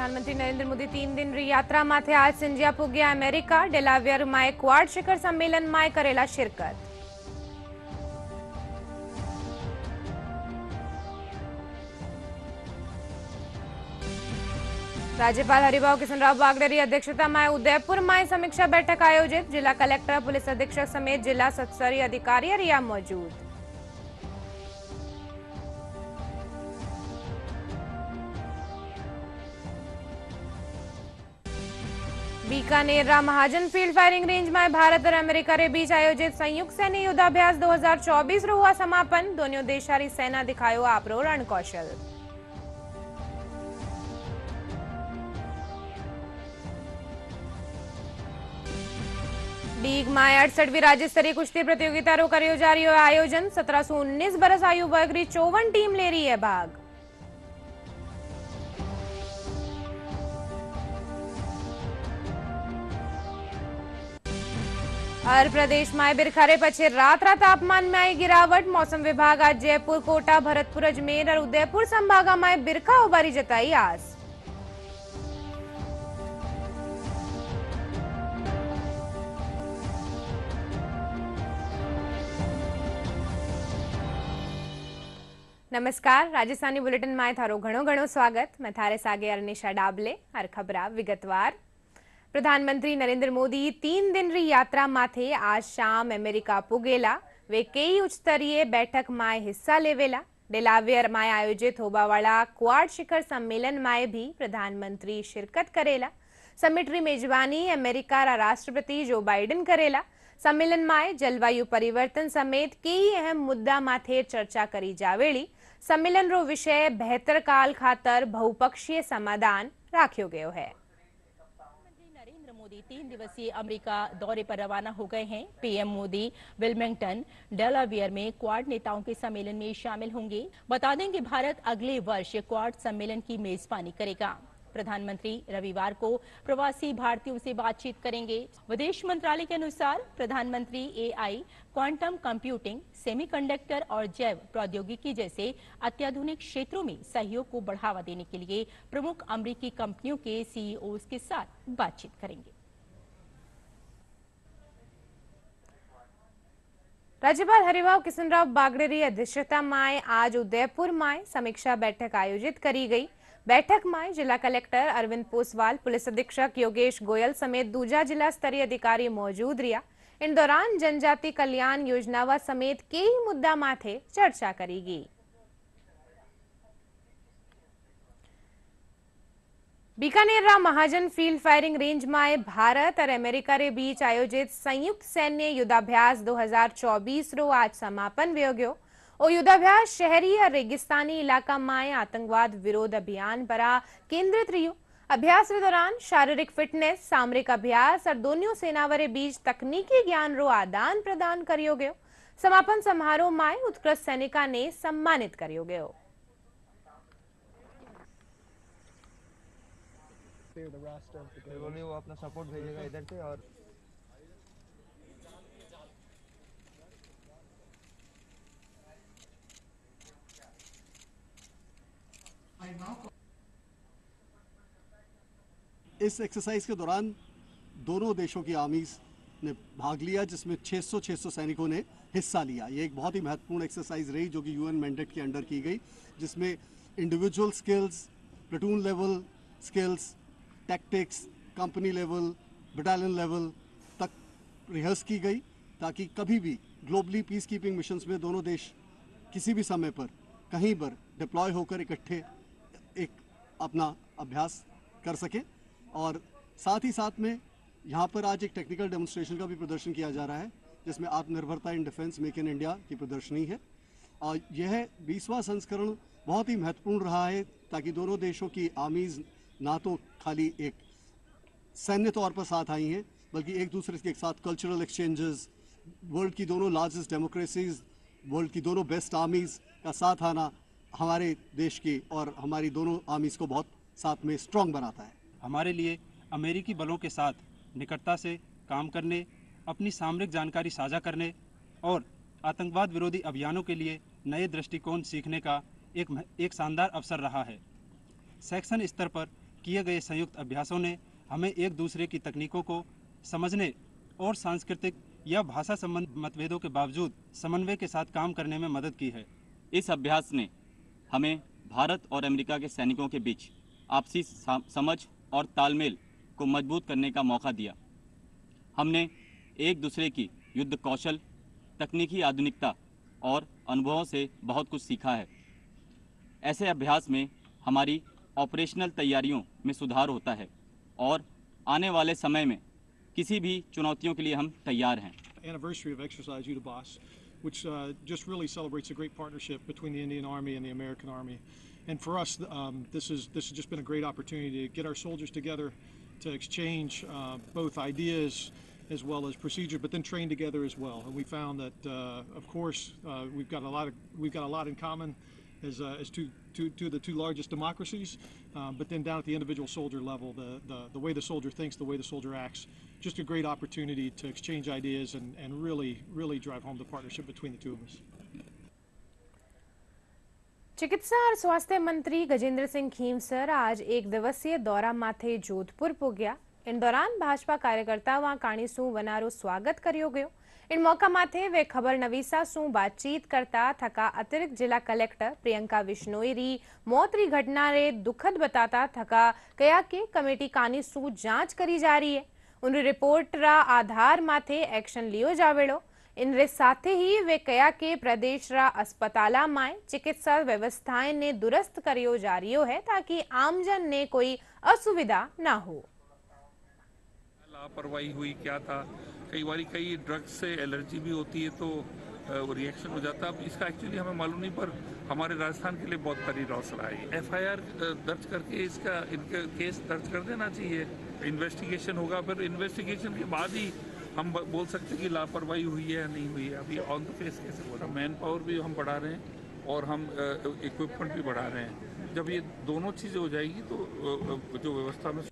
प्रधानमंत्री नरेंद्र मोदी 3 दिन री यात्रा माथे आज संज्या पुग्या अमेरिका। डेलावेयर माय क्वाड शिखर सम्मेलन माय करेला शिरकत। राज्यपाल हरिभाऊ किशनराव बागड़े अध्यक्षता में उदयपुर में समीक्षा बैठक आयोजित। जिला कलेक्टर, पुलिस अधीक्षक समेत जिला स्तरीय अधिकारी रिया मौजूद। बीकानेर महाजन फील्ड फायरिंग रेंज में भारत और अमेरिका के बीच आयोजित संयुक्त सैन्य युद्धाभ्यास 2024 रो हुआ समापन। दोनों देशारी सेना दिखायो आपरो रणकौशल। डीग में 68वीं राज्य स्तरीय कुश्ती प्रतियोगिता रो करियो जा रही आयोजन। 17 से 19 बरस आयु वर्ग री 54 टीम ले रही है भाग। हर प्रदेश में बिरखारे पछे रात तापमान में आई गिरावट। मौसम विभाग आज जयपुर, कोटा, भरतपुर, अजमेर और उदयपुर संभागा में बिरखा उबारी जताई आस। नमस्कार, राजस्थानी बुलेटिन में थारो घणो घणो स्वागत। मैं थारे सागे अरनिशा डाबले। हर खबरा विगतवार। प्रधानमंत्री नरेंद्र मोदी 3 दिन री यात्रा माथे आज शाम अमेरिका पुगेला। वे कई उच्च स्तरीय बैठक में हिस्सा लेवेला। डेलावेयर में आयोजित होबा वाला क्वाड शिखर सम्मेलन में भी प्रधानमंत्री शिरकत करेला। समिट री मेजबानी अमेरिका रा राष्ट्रपति जो बाइडेन करेला। सम्मेलन में जलवायु परिवर्तन समेत कई अहम मुद्दा माथे चर्चा करी जावेली। सम्मेलन रो विषय बेहतर काल खातर बहुपक्षीय समाधान राख्यो गयो है। नरेंद्र मोदी 3 दिवसीय अमेरिका दौरे पर रवाना हो गए हैं। पीएम मोदी विल्मिंगटन, डेलावेयर में क्वाड नेताओं के सम्मेलन में शामिल होंगे। बता दें कि भारत अगले वर्ष क्वाड सम्मेलन की मेजबानी करेगा। प्रधानमंत्री रविवार को प्रवासी भारतीयों से बातचीत करेंगे। विदेश मंत्रालय के अनुसार प्रधानमंत्री एआई, क्वांटम कंप्यूटिंग, सेमीकंडक्टर और जैव प्रौद्योगिकी जैसे अत्याधुनिक क्षेत्रों में सहयोग को बढ़ावा देने के लिए प्रमुख अमेरिकी कंपनियों के सीईओ के साथ बातचीत करेंगे। राज्यपाल हरिभाऊ किशनराव बागड़े की अध्यक्षता में आज उदयपुर में समीक्षा बैठक आयोजित करी गई। बैठक में जिला कलेक्टर अरविंद पोसवाल, पुलिस अधीक्षक योगेश गोयल समेत दूजा जिला स्तरीय अधिकारी मौजूद रिया। इन दौरान जनजाति कल्याण योजनावा समेत कई मुद्दा माथे चर्चा करेगी। बीकानेर महाजन फील्ड फायरिंग रेंज में भारत और अमेरिका के बीच आयोजित संयुक्त सैन्य युद्धाभ्यास 2024 रो आज समापन व्यो गयो। ओ युद्धाभ्यास शहरी और रेगिस्तानी इलाका में आतंकवाद विरोध अभियान पर केंद्रित रहियो। अभ्यास के दौरान शारीरिक फिटनेस, सामरिक अभ्यास और दोनों सेनावरे बीच तकनीकी ज्ञान रो आदान प्रदान करियो गयो। समापन समारोह में उत्कृष्ट सैनिका ने सम्मानित करियो गयो। वो अपना सपोर्ट भेजेगा इधर से और इस एक्सरसाइज के दौरान दोनों देशों की आर्मीज ने भाग लिया, जिसमें 600 सैनिकों ने हिस्सा लिया। ये एक बहुत ही महत्वपूर्ण एक्सरसाइज रही जो कि यूएन मैंडेट के अंडर की गई, जिसमें individual skills, platoon level skills, tactics, company level, battalion level तक रिहर्स की गई, ताकि कभी भी ग्लोबली पीस कीपिंग मिशंस में दोनों देश किसी भी समय पर कहीं पर डिप्लॉय होकर इकट्ठे एक अपना अभ्यास कर सकें। और साथ ही साथ में यहाँ पर आज एक टेक्निकल डेमोन्स्ट्रेशन का भी प्रदर्शन किया जा रहा है, जिसमें आत्मनिर्भरता in defence make in India की प्रदर्शनी है। और यह 20वां संस्करण बहुत ही महत्वपूर्ण रहा है, ताकि दोनों देशों की आर्मीज ना तो खाली एक सैन्य तौर पर साथ आई हैं, बल्कि एक दूसरे के साथ कल्चरल एक्सचेंजेस, वर्ल्ड की दोनों लार्जेस्ट डेमोक्रेसीज, वर्ल्ड की दोनों बेस्ट आर्मीज का साथ आना हमारे देश की और हमारी दोनों आर्मीज को बहुत साथ में स्ट्रॉन्ग बनाता है। हमारे लिए अमेरिकी बलों के साथ निकटता से काम करने, अपनी सामरिक जानकारी साझा करने और आतंकवाद विरोधी अभियानों के लिए नए दृष्टिकोण सीखने का एक शानदार अवसर रहा है। सेक्शन स्तर पर किए गए संयुक्त अभ्यासों ने हमें एक दूसरे की तकनीकों को समझने और सांस्कृतिक या भाषा संबंधी मतभेदों के बावजूद समन्वय के साथ काम करने में मदद की है। इस अभ्यास ने हमें भारत और अमेरिका के सैनिकों के बीच आपसी समझ और तालमेल को मजबूत करने का मौका दिया। हमने एक दूसरे की युद्ध कौशल, तकनीकी आधुनिकता और अनुभवों से बहुत कुछ सीखा है। ऐसे अभ्यास में हमारी ऑपरेशनल तैयारियों में सुधार होता है और आने वाले समय में किसी भी चुनौतियों के लिए हम तैयार हैं। Anniversary of Exercise Utah-Boss, which just really celebrates a great partnership between the Indian Army and the American Army. And for us, this has just been a great opportunity to get our soldiers together, to exchange both ideas as well as procedure, but then train together as well. And we found that, of course, we've got a lot in common as the two largest democracies, but then down at the individual soldier level, the way the soldier thinks, the way the soldier acts, just a great opportunity to exchange ideas and really drive home the partnership between the two of us. चिकित्सा और स्वास्थ्य मंत्री गजेंद्र सिंह खींवसर आज एक दिवसीय दौरा माथे जोधपुर पुग्या। इन दौरान भाजपा कार्यकर्ताओं काणीसू वनारो स्वागत कर्यो गयो। इन मौका माथे वे खबर नवीसा सू बातचीत करता थका अतिरिक्त जिला कलेक्टर प्रियंका विश्नोई री मौत री घटना रे दुखद बताता थका कया के कमेटी कानीसू जांच करी जा रही है। उन रिपोर्ट रा आधार माथे एक्शन लियो जावेड़ो। इनरे साथे ही वे कया के प्रदेश रा अस्पताला में चिकित्सा व्यवस्थाएं ने दुरुस्त करियो जा रियो है ताकि आमजन ने कोई असुविधा ना हो। लापरवाही हुई क्या था, कई बार कई ड्रग्स से एलर्जी भी होती है तो रिएक्शन हो जाता है। अब इसका एक्चुअली हमें मालूम नहीं, पर हमारे राजस्थान के लिए बहुत बड़ी हौसला है। एफआईआर दर्ज करके इनका केस दर्ज कर देना चाहिए। इन्वेस्टिगेशन होगा, फिर इन्वेस्टिगेशन के बाद ही हम बोल सकते हैं कि लापरवाही हुई है या नहीं हुई है। अभी ऑन द फेस कैसे बोला। मैन पावर भी हम बढ़ा रहे हैं और हम इक्विपमेंट भी बढ़ा रहे हैं। जब ये दोनों चीज़ें हो जाएगी तो जो व्यवस्था में।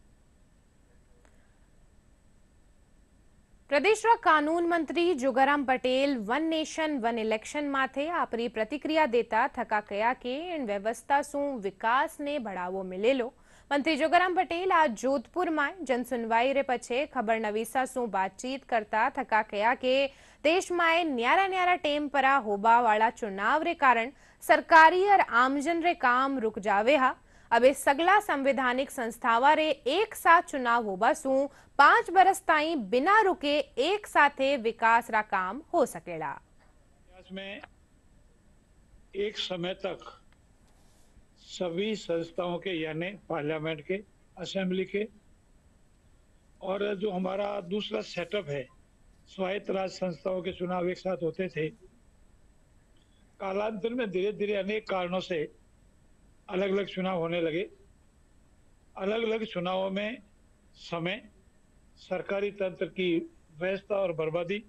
प्रदेश कानून मंत्री Jogaram Patel one nation one election माथे आपरी प्रतिक्रिया देता थका कया के इन व्यवस्था सु विकास ने बढ़ावो मिलेलो। मंत्री जोगाराम पटेल आज जोधपुर में जनसुनवाई रे पछे खबर नवीसा सु बातचीत करता थका कया के देश में न्यारा न्यारा टेम परा होबा वाला चुनाव रे कारण सरकारी और आमजन रे काम रुक जावे हा। अब इस सगला संवैधानिक संस्थावा रे एक साथ चुनाव होबा सु 5 बरस ताई बिना रुके एक साथे विकास रा काम हो सकेला। में एक समय तक सभी संस्थाओं के यानी पार्लियामेंट के, असेंबली के और जो हमारा दूसरा सेटअप है स्वायत्त राज संस्थाओं के चुनाव एक साथ होते थे। कालांतर में धीरे धीरे अनेक कारणों से अलग अलग चुनाव होने लगे। अलग अलग चुनावों में समय, सरकारी तंत्र की व्यवस्था और बर्बादी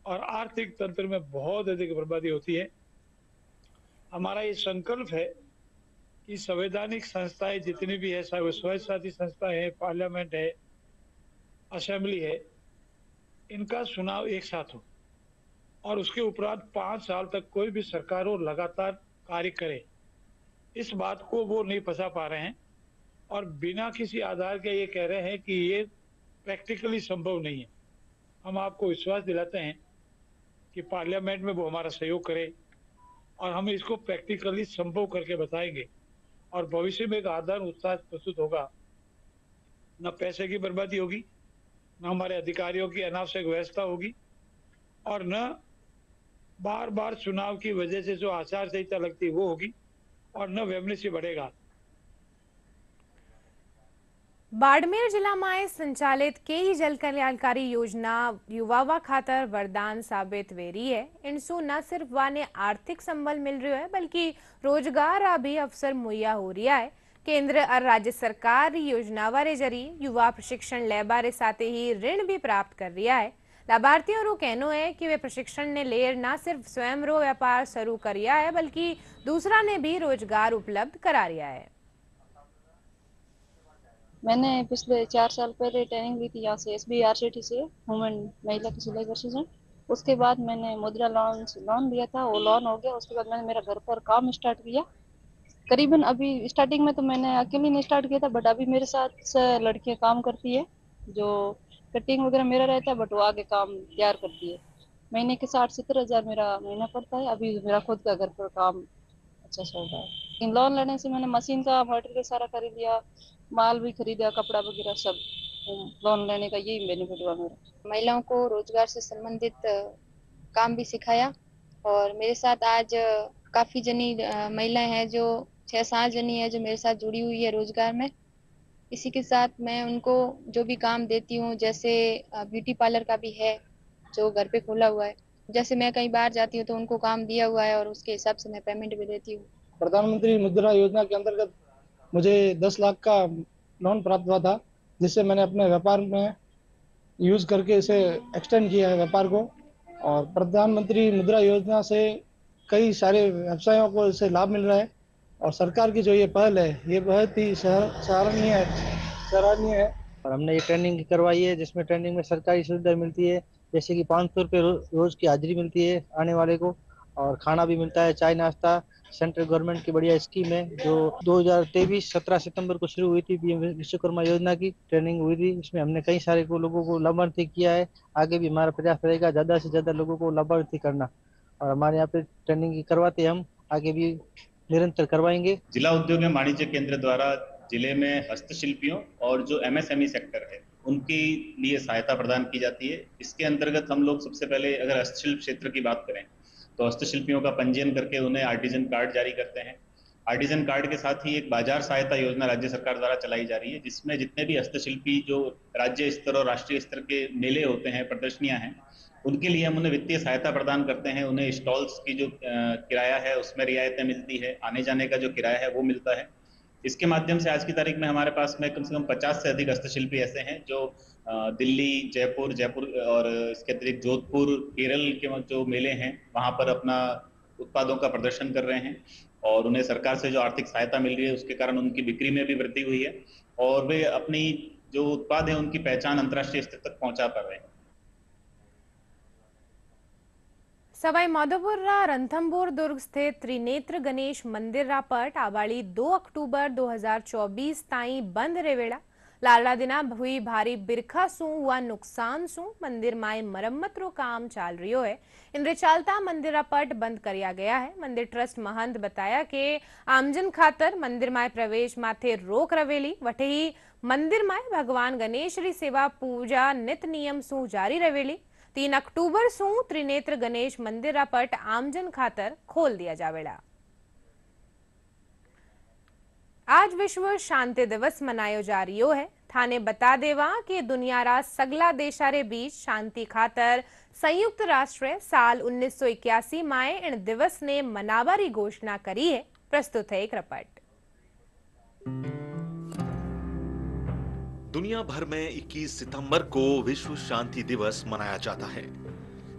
और आर्थिक तंत्र में बहुत अधिक बर्बादी होती है। हमारा ये संकल्प है कि संवैधानिक संस्थाएं जितनी भी है, चाहे वो स्वायत्त संस्थाएं है, पार्लियामेंट है, असेंबली है, इनका चुनाव एक साथ हो और उसके उपरांत 5 साल तक कोई भी सरकार हो लगातार कार्य करे। इस बात को वो नहीं फंसा पा रहे हैं और बिना किसी आधार के ये कह रहे हैं कि ये प्रैक्टिकली संभव नहीं है। हम आपको विश्वास दिलाते हैं कि पार्लियामेंट में वो हमारा सहयोग करे और हम इसको प्रैक्टिकली संभव करके बताएंगे और भविष्य में एक आधार उत्साह प्रस्तुत होगा। न पैसे की बर्बादी होगी, न हमारे अधिकारियों की अनावश्यक व्यवस्था होगी और न बार बार चुनाव की वजह से जो आचार संहिता लगती है वो होगी और न वेमनेसी बढ़ेगा। बाड़मेर जिला में संचालित कई जल कल्याणकारी योजना युवावा खातर वरदान साबित वे रही है। इनसू न सिर्फ वाने आर्थिक संबल मिल रही है बल्कि रोजगार भी अवसर मुहैया हो रहा है। केंद्र और राज्य सरकार योजनावा रे जरिए युवा प्रशिक्षण लेबा रे साथे ही ऋण भी प्राप्त कर रहा है। लाभार्थियों रो कहनो है कि वे प्रशिक्षण ने लेर न सिर्फ स्वयं रो व्यापार शुरू करिया है बल्कि दूसरा ने भी रोजगार उपलब्ध करा रिया है। मैंने पिछले 4 साल पहले ट्रेनिंग ली थी यहाँ से SBRCT से, वुमेन महिला की सिलाई प्रशिक्षण। उसके बाद मैंने मुद्रा लोन लिया था, वो लोन हो गया। उसके बाद मैंने मेरा घर पर काम स्टार्ट किया करीबन अभी स्टार्टिंग में तो मैंने अकेले ने स्टार्ट किया था, बट अभी मेरे साथ से लड़कियां काम करती है, जो कटिंग वगैरह मेरा रहता है, बट वो आगे काम तैयार करती है। महीने के 60-70 हज़ार मेरा महीना पड़ता है। अभी मेरा खुद का घर पर काम अच्छा चल रहा है। लेकिन लोन लेने से मैंने मशीन का मटेरियल सारा खरीद लिया, माल भी खरीदा, कपड़ा वगैरह सब। लोन लेने का यही बेनिफिट हुआ मेरा। महिलाओं को रोजगार से संबंधित काम भी सिखाया और मेरे साथ आज काफी जनी महिलाएं हैं, जो 6-7 जनी है जो मेरे साथ जुड़ी हुई है रोजगार में। इसी के साथ मैं उनको जो भी काम देती हूँ, जैसे ब्यूटी पार्लर का भी है जो घर पे खोला हुआ है। जैसे मैं कहीं बाहर जाती हूँ तो उनको काम दिया हुआ है और उसके हिसाब से मैं पेमेंट भी देती हूँ। प्रधानमंत्री मुद्रा योजना के अंतर्गत मुझे 10 लाख का लोन प्राप्त हुआ था, जिससे मैंने अपने व्यापार में यूज करके इसे एक्सटेंड किया है व्यापार को। और प्रधानमंत्री मुद्रा योजना से कई सारे व्यवसायों को इससे लाभ मिल रहा है। और सरकार की जो ये पहल है, ये बहुत ही सराहनीय है। और हमने ये ट्रेनिंग करवाई है, जिसमें ट्रेनिंग में सरकारी सुविधा मिलती है, जैसे कि 500 रुपये रोज की हाजिरी मिलती है आने वाले को, और खाना भी मिलता है, चाय नाश्ता। सेंट्रल गवर्नमेंट की बढ़िया स्कीम है जो 2023 17 सितंबर को शुरू हुई थी। पीएम विश्वकर्मा योजना की ट्रेनिंग हुई थी, इसमें हमने कई सारे लोगों को लाभार्थी किया है। आगे भी हमारा प्रयास रहेगा ज्यादा से ज्यादा लोगों को लाभार्थी करना, और हमारे यहाँ पे ट्रेनिंग करवाते हैं, हम आगे भी निरंतर करवाएंगे। जिला उद्योग एवं वाणिज्य केंद्र द्वारा जिले में हस्तशिल्पियों और जो एमएसएमई सेक्टर है उनके लिए सहायता प्रदान की जाती है। इसके अंतर्गत हम लोग सबसे पहले अगर हस्तशिल्प क्षेत्र की बात करें तो हस्तशिल्पियों का पंजीयन करके उन्हें आर्टिजन कार्ड जारी करते हैं। आर्टिजन कार्ड के साथ ही एक बाजार सहायता योजना राज्य सरकार द्वारा चलाई जा रही है, जिसमें जितने भी हस्तशिल्पी जो राज्य स्तर और राष्ट्रीय स्तर के मेले होते हैं, प्रदर्शनियां हैं, उनके लिए हम उन्हें वित्तीय सहायता प्रदान करते हैं। उन्हें स्टॉल्स की जो किराया है उसमें रियायतें मिलती है, आने जाने का जो किराया है वो मिलता है। इसके माध्यम से आज की तारीख में हमारे पास में कम से कम 50 से अधिक हस्तशिल्पी ऐसे हैं जो दिल्ली, जयपुर और इसके अतिरिक्त जोधपुर, केरल के जो मेले हैं वहाँ पर अपना उत्पादों का प्रदर्शन कर रहे हैं, और उन्हें सरकार से जो आर्थिक सहायता मिल रही है उसके कारण उनकी बिक्री में भी वृद्धि हुई है और वे अपनी जो उत्पाद है उनकी पहचान अंतर्राष्ट्रीय स्तर तक पहुंचा पा रहे हैं। सवाई माधोपुर रणथंभौर दुर्ग स्थित त्रिनेत्र गणेश मंदिर पट आवाड़ी 2 अक्टूबर 2024 ताई बंद रेवेड़ा लालड़ा दिना हुई भारी बिरखा सु हुआ नुकसान सु मंदिर माय मरम्मत रो काम चाल रियो है। इन चालता मंदिर पट बंद करिया गया है। मंदिर ट्रस्ट महंत बताया कि आमजन खातर मंदिर माय प्रवेश माथे रोक रवेली, वटे ही मंदिर माय भगवान गणेश री सेवा पूजा नित नियम सु जारी रवेली। 3 अक्टूबर सु त्रिनेत्र गणेश मंदिर पट आमजन खातर खोल दिया जावेड़ा। आज विश्व शांति दिवस मनायो जा रियो है। थाने बता देवा कि दुनिया रा सगला देशा रे बीच शांति खातर संयुक्त राष्ट्र साल 1981 माए इन दिवस ने मनावारी घोषणा करी है। प्रस्तुत है एक रिपोर्ट। दुनिया भर में 21 सितंबर को विश्व शांति दिवस मनाया जाता है।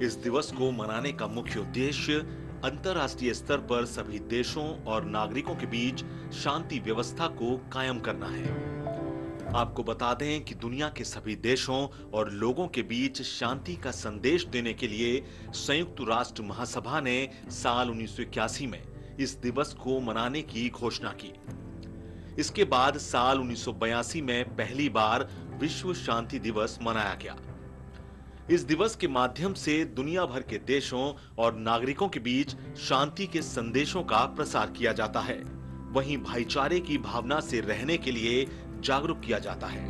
इस दिवस को मनाने का मुख्य उद्देश्य अंतर्राष्ट्रीय स्तर पर सभी देशों और नागरिकों के बीच शांति व्यवस्था को कायम करना है। आपको बता दें कि दुनिया के सभी देशों और लोगों के बीच शांति का संदेश देने के लिए संयुक्त राष्ट्र महासभा ने साल 1981 में इस दिवस को मनाने की घोषणा की। इसके बाद साल 1982 में पहली बार विश्व शांति दिवस मनाया गया। इस दिवस के माध्यम से दुनिया भर के देशों और नागरिकों के बीच शांति के संदेशों का प्रसार किया जाता है, वहीं भाईचारे की भावना से रहने के लिए जागरूक किया जाता है।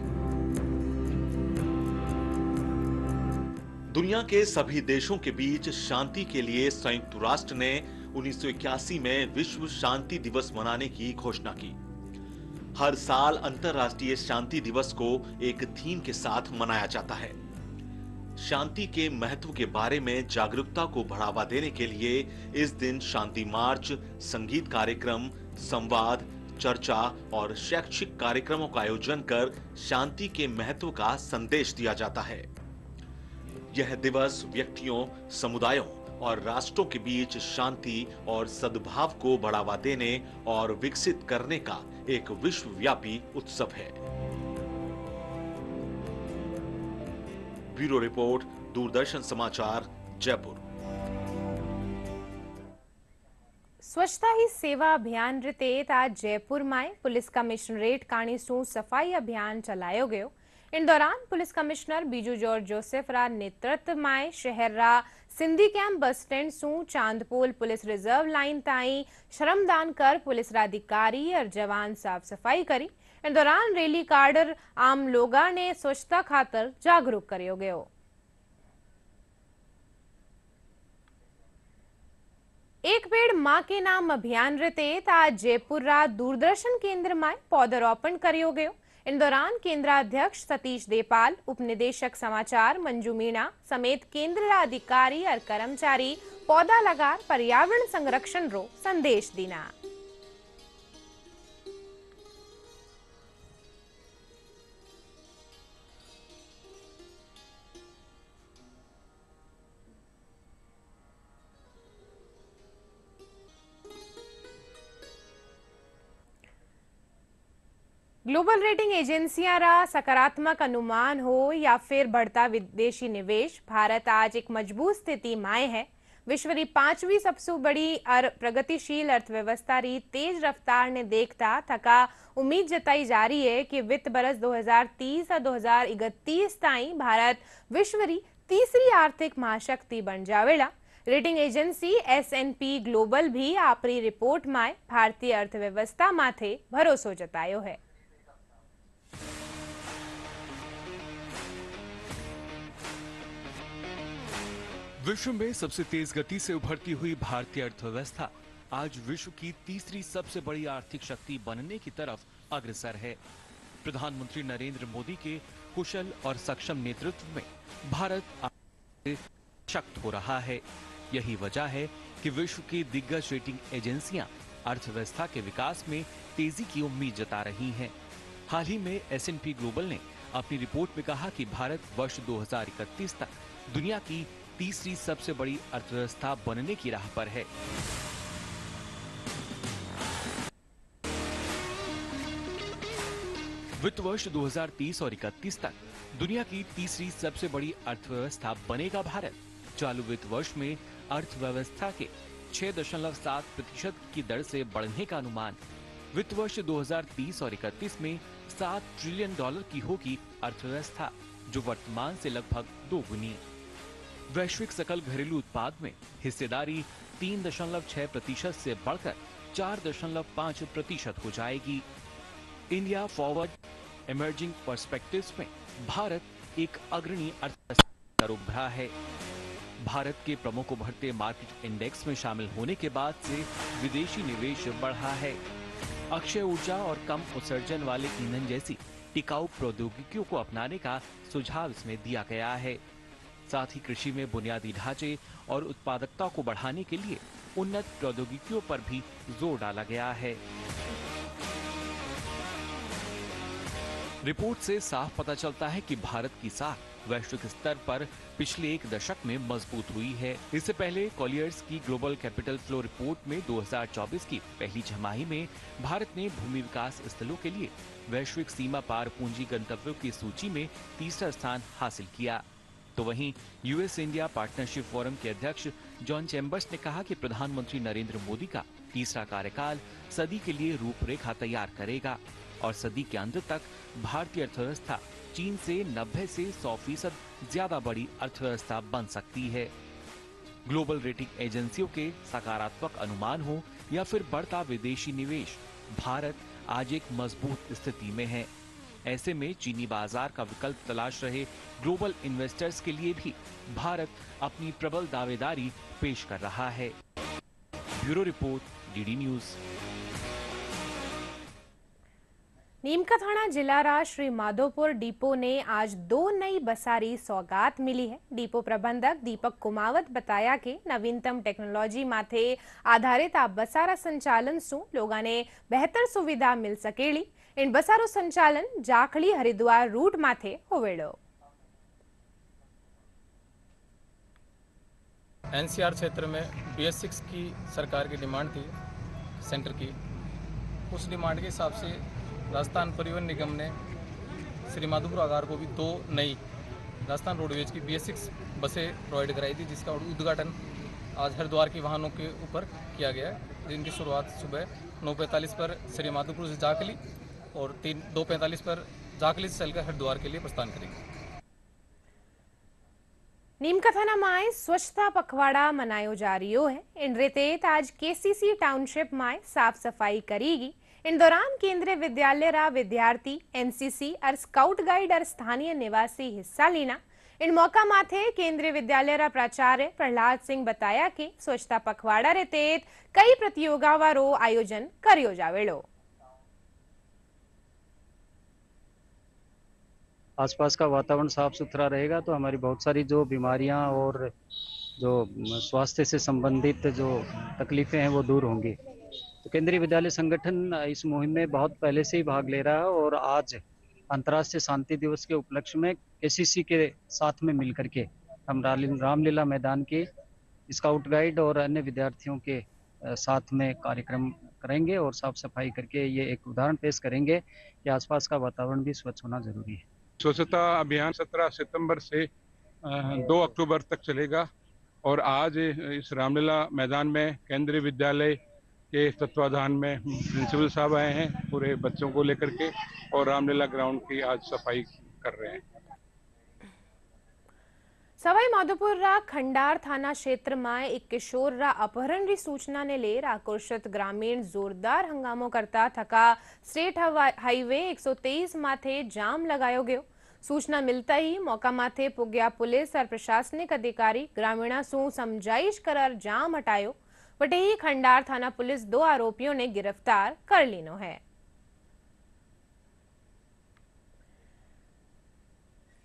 दुनिया के सभी देशों के बीच शांति के लिए संयुक्त राष्ट्र ने 1981 में विश्व शांति दिवस मनाने की घोषणा की। हर साल अंतर्राष्ट्रीय शांति दिवस को एक थीम के साथ मनाया जाता है। शांति के महत्व के बारे में जागरूकता को बढ़ावा देने के लिए इस दिन शांति मार्च, संगीत कार्यक्रम, संवाद, चर्चा और शैक्षिक कार्यक्रमों का आयोजन कर शांति के महत्व का संदेश दिया जाता है। यह दिवस व्यक्तियों, समुदायों और राष्ट्रों के बीच शांति और सद्भाव को बढ़ावा देने और विकसित करने का एक विश्वव्यापी उत्सव है। ब्यूरो रिपोर्ट, दूरदर्शन समाचार, जयपुर। स्वच्छता ही सेवा अभियान तहत आज जयपुर में पुलिस कमिश्नरेट काणीसू सफाई अभियान चलायो गयो। इन दौरान police commissioner Biju George Joseph रा नेतृत्व में शहर रा सिंधी कैंप बस स्टैंड सू चांदपोल पुलिस रिजर्व लाइन ताई श्रमदान कर पुलिस रा अधिकारी और जवान साफ सफाई करी। इन दौरान रैली काढर आम लोगा ने स्वच्छता खातर जागरूक करियो गयो। एक पेड़ मां के नाम अभियान तहत आज जयपुर रा दूरदर्शन केंद्र में पौधारोपण करियो गयो। इन दौरान केंद्राध्यक्ष सतीश देपाल, उपनिदेशक समाचार मंजू मीणा समेत केंद्र रा अधिकारी और कर्मचारी पौधा लगार पर्यावरण संरक्षण रो संदेश दीना। ग्लोबल रेटिंग एजेंसियां रा सकारात्मक अनुमान हो या फिर बढ़ता विदेशी निवेश, भारत आज एक मजबूत स्थिति में है। विश्व की 5वीं सबसे बड़ी और प्रगतिशील अर्थव्यवस्था री तेज रफ्तार ने देखता थका उम्मीद जताई जा रही है कि वित्त बरस 2030 और 2031 ताई भारत विश्व री तीसरी आर्थिक महाशक्ति बन जावेला। रेटिंग एजेंसी S&P ग्लोबल भी आपरी रिपोर्ट में भारतीय अर्थव्यवस्था माथे भरोसो जतायो है। विश्व में सबसे तेज गति से उभरती हुई भारतीय अर्थव्यवस्था आज विश्व की तीसरी सबसे बड़ी आर्थिक शक्ति बनने की तरफ अग्रसर है। प्रधानमंत्री नरेंद्र मोदी के कुशल और सक्षम नेतृत्व में भारत सशक्त हो रहा है। यही वजह है कि विश्व की दिग्गज रेटिंग एजेंसियां अर्थव्यवस्था के विकास में तेजी की उम्मीद जता रही हैं। हाल ही में S&P ग्लोबल ने अपनी रिपोर्ट में कहा कि भारत वर्ष 2031 तक दुनिया की तीसरी सबसे बड़ी अर्थव्यवस्था बनने की राह पर है। वित्त वर्ष 2030 और 31 तक दुनिया की तीसरी सबसे बड़ी अर्थव्यवस्था बनेगा भारत। चालू वित्त वर्ष में अर्थव्यवस्था के 6.7% की दर से बढ़ने का अनुमान। वित्त वर्ष 2030 और 31 में $7 ट्रिलियन की होगी अर्थव्यवस्था, जो वर्तमान से लगभग 2 गुनी। वैश्विक सकल घरेलू उत्पाद में हिस्सेदारी 3.6% से बढ़कर 4.5% हो जाएगी। इंडिया फॉरवर्ड इमर्जिंग पर्सपेक्टिव्स में भारत एक अग्रणी अर्थव्यवस्था उभरा है। भारत के प्रमुख उभरते मार्केट इंडेक्स में शामिल होने के बाद से विदेशी निवेश बढ़ा है। अक्षय ऊर्जा और कम उत्सर्जन वाले ईंधन जैसी टिकाऊ प्रौद्योगिकियों को अपनाने का सुझाव इसमें दिया गया है। साथ ही कृषि में बुनियादी ढांचे और उत्पादकता को बढ़ाने के लिए उन्नत प्रौद्योगिकियों पर भी जोर डाला गया है। रिपोर्ट से साफ पता चलता है कि भारत की साख वैश्विक स्तर पर पिछले एक दशक में मजबूत हुई है। इससे पहले कॉलियर्स की ग्लोबल कैपिटल फ्लो रिपोर्ट में 2024 की पहली छमाही में भारत ने भूमि विकास स्थलों के लिए वैश्विक सीमा पार पूंजी गंतव्यों की सूची में तीसरा स्थान हासिल किया। तो वहीं यूएस इंडिया पार्टनरशिप फोरम के अध्यक्ष जॉन चैम्बर्स ने कहा कि प्रधानमंत्री नरेंद्र मोदी का तीसरा कार्यकाल सदी के लिए रूपरेखा तैयार करेगा और सदी के अंत तक भारतीय अर्थव्यवस्था चीन से 90 से 100% ज्यादा बड़ी अर्थव्यवस्था बन सकती है। ग्लोबल रेटिंग एजेंसियों के सकारात्मक अनुमान हो या फिर बढ़ता विदेशी निवेश, भारत आज एक मजबूत स्थिति में है। ऐसे में चीनी बाजार का विकल्प तलाश रहे ग्लोबल इन्वेस्टर्स के लिए भी भारत अपनी प्रबल दावेदारी पेश कर रहा है। Bureau report, DD news. Neemkathana जिला श्री माधोपुर डिपो ने आज 2 नई बसारी सौगात मिली है। डिपो प्रबंधक दीपक कुमावत बताया कि नवीनतम टेक्नोलॉजी माथे आधारित आ बसारा संचालन सु लोगों ने बेहतर सुविधा मिल सकेली। इन बसारो संचालन जाखड़ी हरिद्वार रूट माथे होवेड़ो। एनसीआर क्षेत्र में BS6 की सरकार की डिमांड थी सेंटर की। उस डिमांड के हिसाब से राजस्थान परिवहन निगम ने श्री माधोपुर आगार को भी 2 नई राजस्थान रोडवेज की BS6 बसें प्रोवाइड कराई थी, जिसका उद्घाटन आज हरिद्वार के वाहनों के ऊपर किया गया है, जिनकी शुरुआत सुबह 9:45 पर श्री माधोपुर से जाकली और 2:45 पर जाकली से चलकर हरिद्वार के लिए प्रस्थान करेंगे। नीमकथाना माए स्वच्छता पखवाड़ा मनायो जा रही है। इन रेतेत आज केसीसी टाउनशिप माए साफ सफाई करेगी। इन दौरान केंद्रीय विद्यालय रा विद्यार्थी, एनसीसी और स्काउट गाइड और स्थानीय निवासी हिस्सा लेना। इन मौका माथे केंद्रीय विद्यालय रा प्राचार्य प्रहलाद सिंह बताया कि स्वच्छता पखवाड़ा रेतेत कई प्रतियोगिताओं रो आयोजन करियो जावेड़ो। आसपास का वातावरण साफ सुथरा रहेगा तो हमारी बहुत सारी जो बीमारियां और जो स्वास्थ्य से संबंधित जो तकलीफें हैं वो दूर होंगी। तो केंद्रीय विद्यालय संगठन इस मुहिम में बहुत पहले से ही भाग ले रहा है और आज अंतर्राष्ट्रीय शांति दिवस के उपलक्ष्य में केसीसी के साथ में मिलकर के हम रामलीला मैदान के स्काउट गाइड और अन्य विद्यार्थियों के साथ में कार्यक्रम करेंगे और साफ सफाई करके ये एक उदाहरण पेश करेंगे कि आसपास का वातावरण भी स्वच्छ होना जरूरी है। स्वच्छता अभियान 17 सितंबर से 2 अक्टूबर तक चलेगा और आज इस रामलीला मैदान में केंद्रीय विद्यालय के तत्वाधान में प्रिंसिपल साहब आए हैं पूरे बच्चों को लेकर के और रामलीला ग्राउंड की आज सफाई कर रहे हैं। सवाई माधोपुर रा खंडार थाना क्षेत्र में एक किशोर रा अपहरण री सूचना ने लेर आक्रोशित ग्रामीण जोरदार हंगामो करता थका स्टेट हाईवे 123 माथे जाम लगायो गयो। सूचना मिलता ही मौका माथे पुग्या पुलिस और प्रशासनिक अधिकारी ग्रामीणा सु समझाइश कर जाम हटायो। वटे ही खंडार थाना पुलिस 2 आरोपियों ने गिरफ्तार कर लीनो है।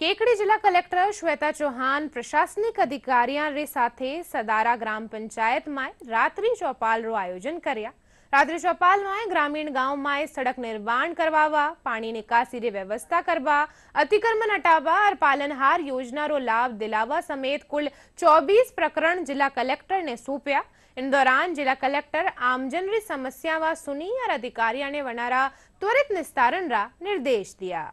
केकड़ी जिला कलेक्टर श्वेता चौहान प्रशासनिक अधिकारियों रे साथे सदारा ग्राम पंचायत में रात्रि चौपाल रो आयोजन कर्या। रात्रि चौपाल में ग्रामीण गांव में सड़क निर्माण करवावा, पानी निकासी री व्यवस्था करवा, अतिक्रमण हटावा और पालनहार योजना रो लाभ दिलावा समेत कुल 24 प्रकरण जिला कलेक्टर ने सौंप्या। इन दौरान जिला कलेक्टर आमजन री समस्यावां सुनी और अधिकारियों ने वनारा त्वरित निस्तारण रा निर्देश दिया।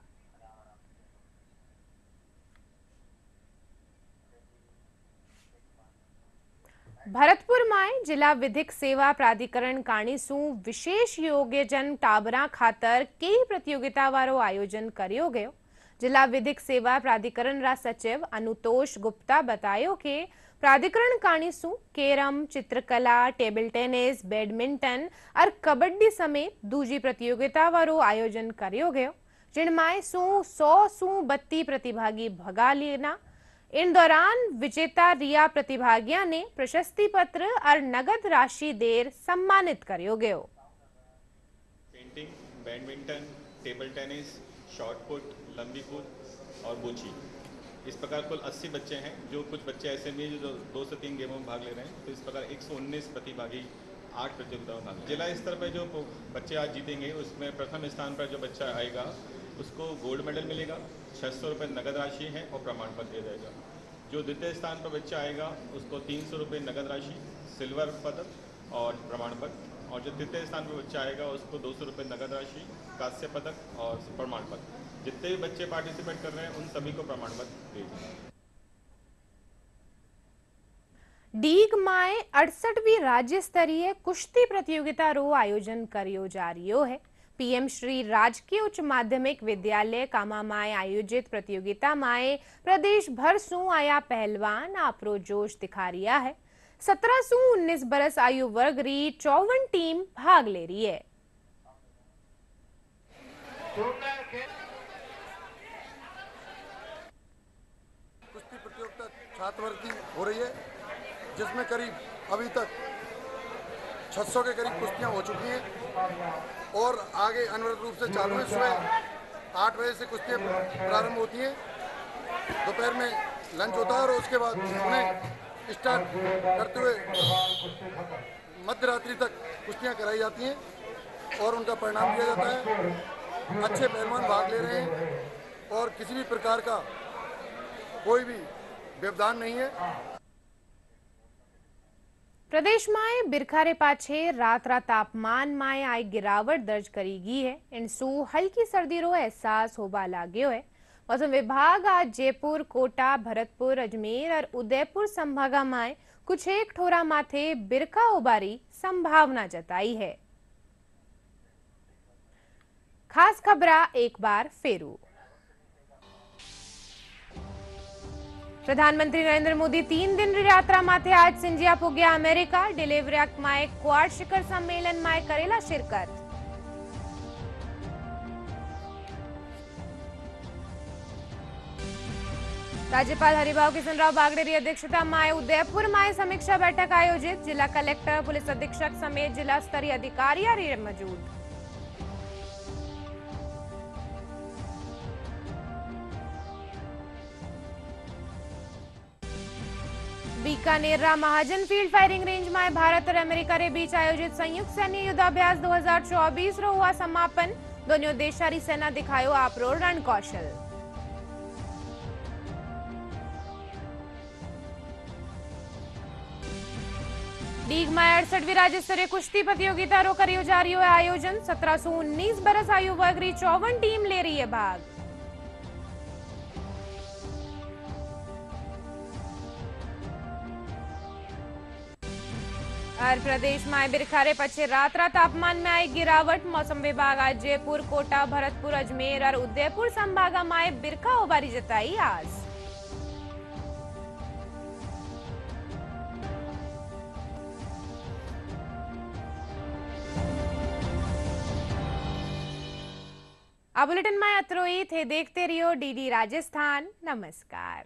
भरतपुर में जिला विधिक सेवा प्राधिकरण काणीसू विशेष योग्यजन टाबरा खातर कई प्रतियोगिता वारो आयोजन करियो गयो। जिला विधिक सेवा प्राधिकरण रा सचिव अनुतोष गुप्ता बतायो कि प्राधिकरण काणीसू केरम, चित्रकला, टेबल टेनिस, बैडमिंटन और कबड्डी समेत दूजी प्रतियोगिता वारो आयोजन करियो गयो, जिनमें 100 सु 32 प्रतिभागी भगा लेना। इन दौरान विजेता रिया प्रतिभागियों ने प्रशस्ति पत्र और नगद राशि देर सम्मानित करियो गयो। Painting, badminton, table tennis, shot put, लंबी कूद और बूची, इस प्रकार कुल 80 बच्चे हैं। जो कुछ बच्चे ऐसे भी हैं जो 2 से 3 गेमों में भाग ले रहे हैं। तो इस प्रकार 119 प्रतिभागी 8 प्रतियोगिताओं में भाग। जिला स्तर पर जो बच्चे आज जीतेंगे उसमें प्रथम स्थान पर जो बच्चा आएगा उसको गोल्ड मेडल मिलेगा, 600 रुपये नगद राशि है और प्रमाण पत्र दिया जाएगा। जो द्वितीय स्थान पर बच्चा आएगा उसको 300 रुपये नगद राशि, सिल्वर पदक और प्रमाण पत्र, और जो तृतीय स्थान पर बच्चा आएगा उसको 200 रुपये नगद राशि, कांस्य पदक और प्रमाण पत्र। जितने भी बच्चे पार्टिसिपेट कर रहे हैं उन सभी को प्रमाण पत्र दिए जाएंगे। डीग माए 68वीं राज्य स्तरीय कुश्ती प्रतियोगिता रो आयोजन करियो जा रियो है। पीएम श्री राजकीय उच्च माध्यमिक विद्यालय कामा माए आयोजित प्रतियोगिता माए प्रदेश भर सु आया पहलवान आपरो जोश दिखा रिया है। 17 से 19 बरस आयु वर्ग री 54 टीम भाग ले रही है। कुश्ती प्रतियोगिता छात्रवर्ग की हो रही है, जिसमें करीब अभी तक 600 के करीब कुश्तियां हो चुकी हैं और आगे अनवरत रूप से चालू है। सुबह 8 बजे से कुश्तियां प्रारंभ होती हैं, दोपहर में लंच होता है और उसके बाद उन्हें स्टार्ट करते हुए मध्य रात्रि तक कुश्तियां कराई जाती हैं और उनका परिणाम दिया जाता है। अच्छे पहलवान भाग ले रहे हैं और किसी भी प्रकार का कोई भी व्यवधान नहीं है। प्रदेश में बिरखारे पाछे रात तापमान में आई गिरावट दर्ज करी गई है। इनसू हल्की सर्दी रो एहसास होबा लाग्यो है। मौसम विभाग आज जयपुर, कोटा, भरतपुर, अजमेर और उदयपुर संभागा में कुछ एक ठोरा माथे बिरखा उबारी संभावना जताई है। खास खबरा एक बार फेरू। प्रधानमंत्री नरेंद्र मोदी 3 दिन यात्रा माथे आज सिंजिया पुग्या अमेरिका। डिलीवरी माए क्वाड शिखर सम्मेलन माए करेला शिरकत। राज्यपाल हरिभाऊ किशनराव बागड़े अध्यक्षता में उदयपुर में समीक्षा बैठक आयोजित। जिला कलेक्टर, पुलिस अधीक्षक समेत जिला स्तरीय अधिकारी मौजूद। बीकानेर महाजन फील्ड फायरिंग रेंज में भारत और अमेरिका के बीच आयोजित संयुक्त सैन्य युद्धाभ्यास 2024 रो हुआ समापन। दोनों देशारी सेना दिखायो आपरो रण कौशल। लीग में 68वीं राज्य स्तरीय कुश्ती प्रतियोगिता रो करियो जा रही है आयोजन। 1719 बरस आयु वर्ग री 54 टीम ले रही है भाग। और प्रदेश में बिरखारे पछे रात तापमान में आई गिरावट। मौसम विभाग आज जयपुर, कोटा, भरतपुर, अजमेर और उदयपुर संभागा में बिरखा उबारी जताई आज। आ बुलेटिन में अत्रोई थे। देखते रहियो डीडी राजस्थान। नमस्कार।